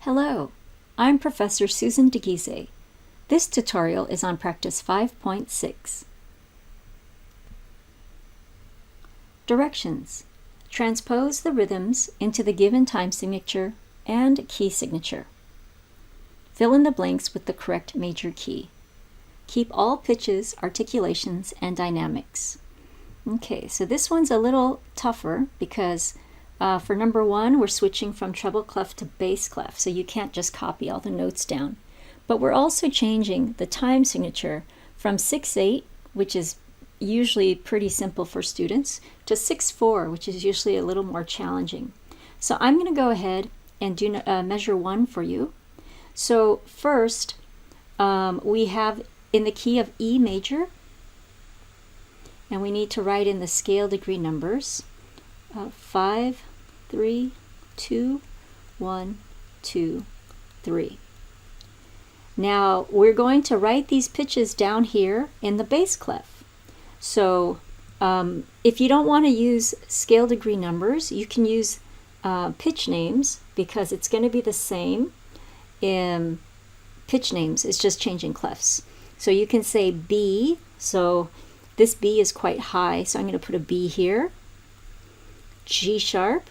Hello, I'm Professor Susan DeGise. This tutorial is on practice 5.6. Directions. Transpose the rhythms into the given time signature and key signature. Fill in the blanks with the correct major key. Keep all pitches, articulations, and dynamics. Okay, so this one's a little tougher because for number one, we're switching from treble clef to bass clef, so you can't just copy all the notes down. But we're also changing the time signature from 6/8, which is usually pretty simple for students, to 6/4, which is usually a little more challenging. So I'm going to go ahead and do measure one for you. So first, we have in the key of E major, and we need to write in the scale degree numbers 5, 3, 2, 1, 2, 3. Now we're going to write these pitches down here in the bass clef. So if you don't want to use scale degree numbers, you can use pitch names because it's going to be the same in pitch names. It's just changing clefs. So you can say B. So this B is quite high, so I'm going to put a B here. G sharp,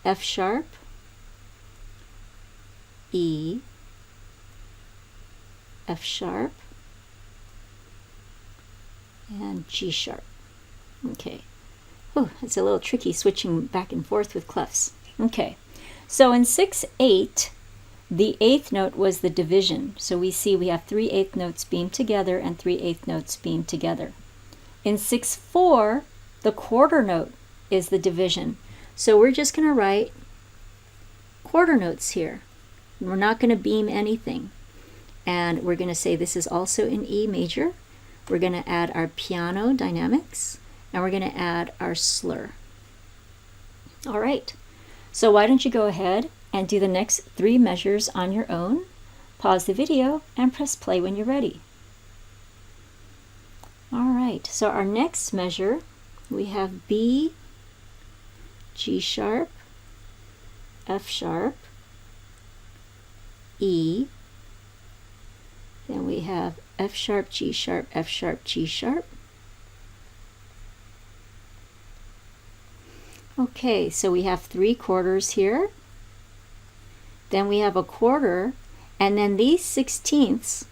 F sharp, E, F sharp, and G sharp. Okay. Oh, it's a little tricky switching back and forth with clefs. Okay. So in 6/8, the eighth note was the division. So we see we have 3 eighth notes beamed together and 3 eighth notes beamed together. In 6/4, the quarter note is the division. So we're just going to write quarter notes here. We're not going to beam anything. And we're going to say this is also in E major. We're going to add our piano dynamics, and we're going to add our slur. All right. So why don't you go ahead and do the next 3 measures on your own. Pause the video and press play when you're ready. All right, so our next measure, we have B, G sharp, F sharp, E, then we have F sharp, G sharp, F sharp, G sharp. Okay, so we have 3 quarters here. Then we have a quarter, and then these 16ths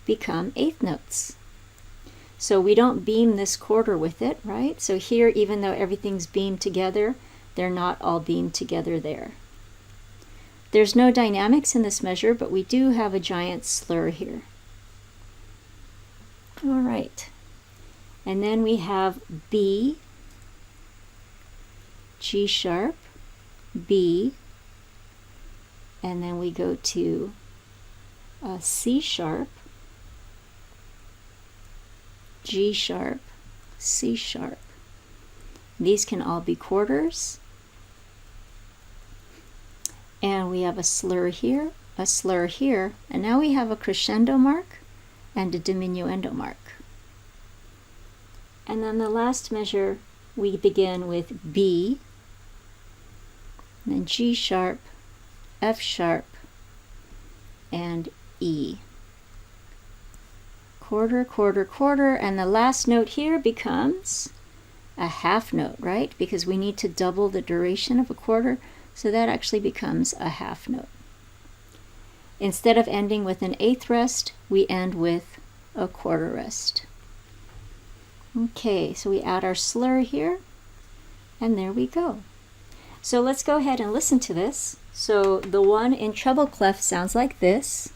become eighth notes. So we don't beam this quarter with it, right? So here, even though everything's beamed together, they're not all beamed together there. There's no dynamics in this measure, but we do have a giant slur here. All right. And then we have B, G sharp, B, and then we go to C sharp, G sharp, C sharp. These can all be quarters. And we have a slur here, and now we have a crescendo mark and a diminuendo mark. And then the last measure, we begin with B, and then G sharp, F sharp, and E. Quarter, quarter, quarter, and the last note here becomes a half note, right? Because we need to double the duration of a quarter, so that actually becomes a half note. Instead of ending with an eighth rest, we end with a quarter rest. Okay, so we add our slur here, and there we go. So let's go ahead and listen to this. So the one in treble clef sounds like this.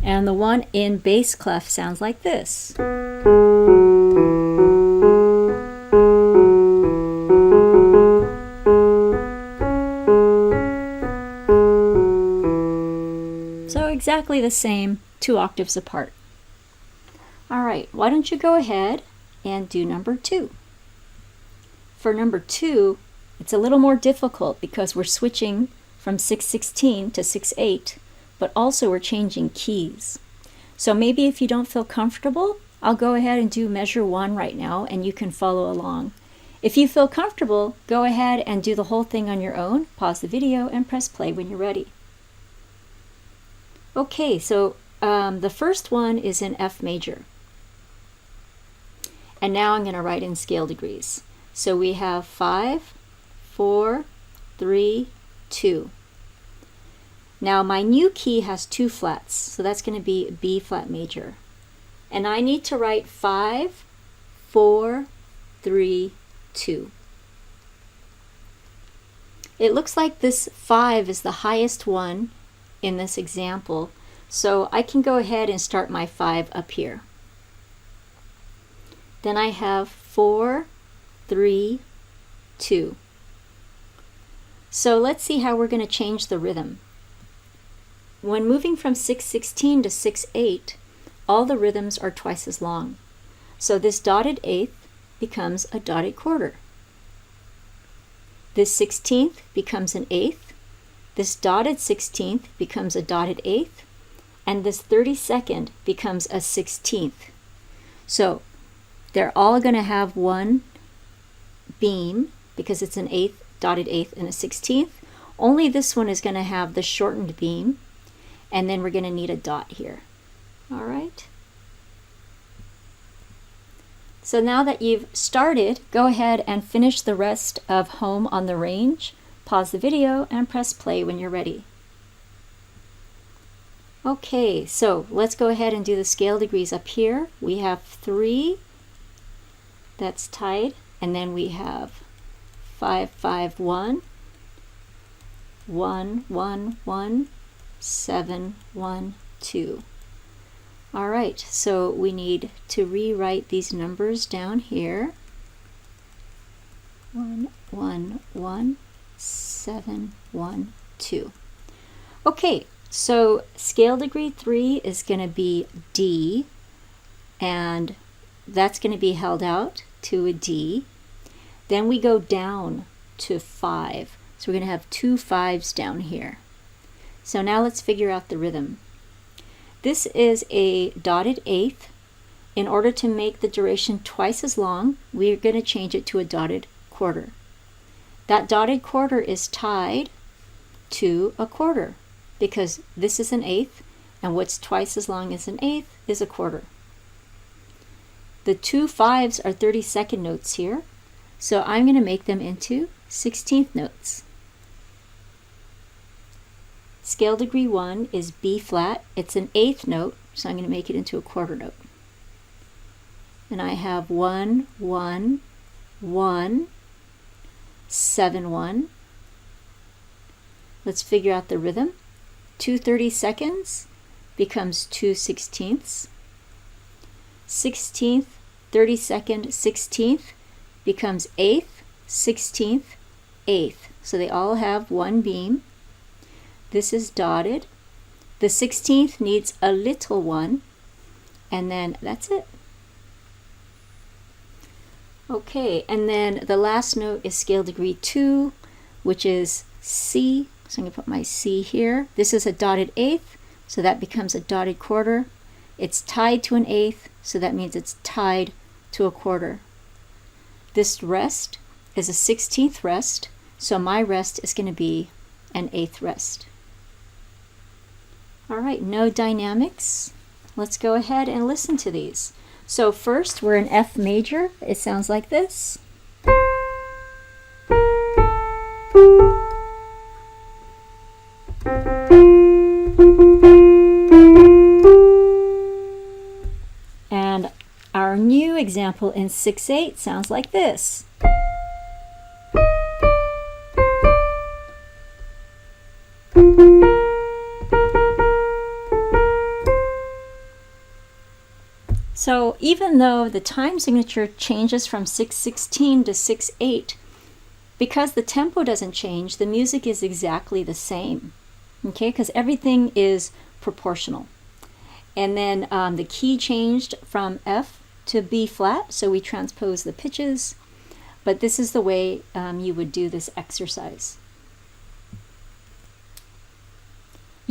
And the one in bass clef sounds like this. So exactly the same, 2 octaves apart. All right, why don't you go ahead and do number 2. For number 2, it's a little more difficult because we're switching from 6/16 to 6/8. but also we're changing keys. So maybe if you don't feel comfortable, I'll go ahead and do measure 1 right now and you can follow along. If you feel comfortable, go ahead and do the whole thing on your own. Pause the video and press play when you're ready. Okay, so the first one is in F major. And now I'm going to write in scale degrees. So we have 5, 4, 3, 2. Now my new key has 2 flats, so that's going to be B flat major. And I need to write 5, 4, 3, 2. It looks like this 5 is the highest one in this example, so I can go ahead and start my 5 up here. Then I have 4, 3, 2. So let's see how we're going to change the rhythm. When moving from 6/16 to 6/8, all the rhythms are twice as long. So this dotted eighth becomes a dotted quarter. This 16th becomes an eighth. This dotted 16th becomes a dotted eighth. And this 32nd becomes a 16th. So they're all going to have one beam because it's an eighth, dotted eighth, and a 16th. Only this one is going to have the shortened beam. And then we're going to need a dot here. All right. So now that you've started, go ahead and finish the rest of Home on the Range. Pause the video and press play when you're ready. Okay, so let's go ahead and do the scale degrees up here. We have 3, that's tied, and then we have 5, 5, 1, 1, 1, 1, 7, 1, 2. All right, so we need to rewrite these numbers down here. 1, 1, 1, 7, 1, 2. Okay, so scale degree 3 is going to be D, and that's going to be held out to a D. Then we go down to 5. So we're going to have 2 5s down here. So now let's figure out the rhythm. This is a dotted eighth. In order to make the duration twice as long, we're going to change it to a dotted quarter. That dotted quarter is tied to a quarter because this is an eighth, and what's twice as long as an eighth is a quarter. The 2 5s are 32nd notes here, so I'm going to make them into 16th notes. Scale degree 1 is B flat. It's an eighth note, so I'm going to make it into a quarter note. And I have 1, 1, 1, 7, 1. Let's figure out the rhythm. 2 32nds becomes 2 16ths. 16th, 32nd, 16th becomes 8th, 16th, 8th. So they all have one beam. This is dotted. The 16th needs a little one, and then that's it. Okay, and then the last note is scale degree 2, which is C. So I'm going to put my C here. This is a dotted eighth, so that becomes a dotted quarter. It's tied to an eighth, so that means it's tied to a quarter. This rest is a 16th rest, so my rest is going to be an eighth rest. All right, no dynamics. Let's go ahead and listen to these. So first, we're in F major. It sounds like this. And our new example in 6/8 sounds like this. So even though the time signature changes from 6/16 to 6/8, because the tempo doesn't change, the music is exactly the same, okay? Because everything is proportional. And then the key changed from F to B flat, so we transpose the pitches, but this is the way you would do this exercise.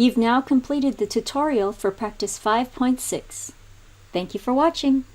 You've now completed the tutorial for practice 5.6. Thank you for watching.